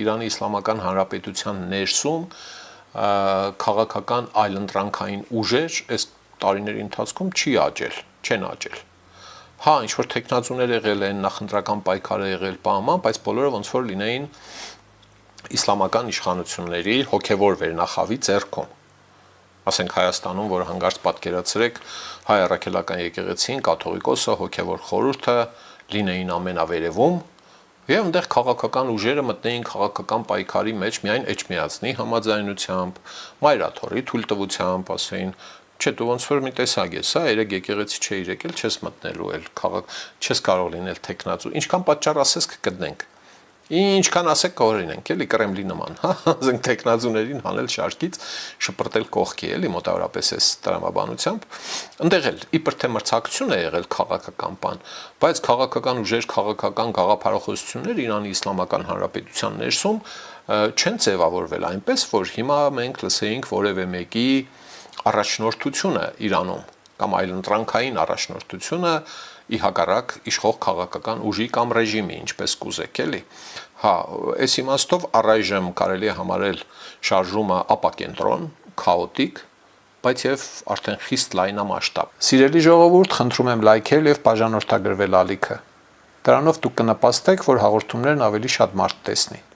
Իրանի Իսլամական Հանրապետության ներսում քաղաքական այլընտրանքային ուժեր այս տարիների ընթացքում չեն աճել։ Հա, ինչ-որ տեխնացուներ եղել են, նախընտրական պայքար է եղել, բայց բոլորը ոնց որ լինեին իսլամական իշխանությունների հոգևոր վերնախավի ձեռքում։ Ասենք Հայաստանում, որ հանգարց պատկերացրեք հայ առաքելական եկեղեցին, կաթողիկոսը, հոգևոր խորհուրդը լինեին ամենավերևում, եւ այնտեղ քաղաքական ուժերը մտնեին քաղաքական պայքարի մեջ միայն Էջմիածնի համաձայնությամբ, Մայրաթորի թույլտվությամբ, ասեին, չէ, դու ոնց որ մի տեսակ ես, հա, երեք եկեղեցի չէիր եկել, չես մտնելու էլ չես կարող լինել տեխնացու։ Ինչքան պատճառ ասես կգտնենք։ Ինչքան ասեք կօրինենք, էլի Կրեմլի նման, հա, ասենք տեխնացուներին հանել շարքից, շպրտել կողքի, էլի մոտավորապես այս տրամաբանությամբ։ Այնտեղ էլ իբր թե մրցակցություն է եղել քաղաքական բան, բայց քաղաքական ուժեր, քաղաքական գաղափարախոսություններ Իրանի Իսլամական Հանրապետության ներսում չեն ձևավորվել այնպես, որ հիմա մենք լսեինք որևէ մեկի առաջնորդությունը Իրանում կամ այլընտրանքային առաջնորդությունը ի հակառակ իշխող քաղաքական ուժի կամ ռեժիմի, ինչպես կուզեք, էլի։ Հա, այս իմաստով առայժմ կարելի է համարել շարժումը ապակենտրոն, քաոտիկ, բայց եւ արդեն խիստ լայնամասշտաբ։ Սիրելի ժողովուրդ, խնդրում եմ լայքել եւ բաժանորդագրվել ալիքը։ Դրանով դուք կնպաստեք, որ հաղորդումներն ավելի շատ մարդ տեսնի։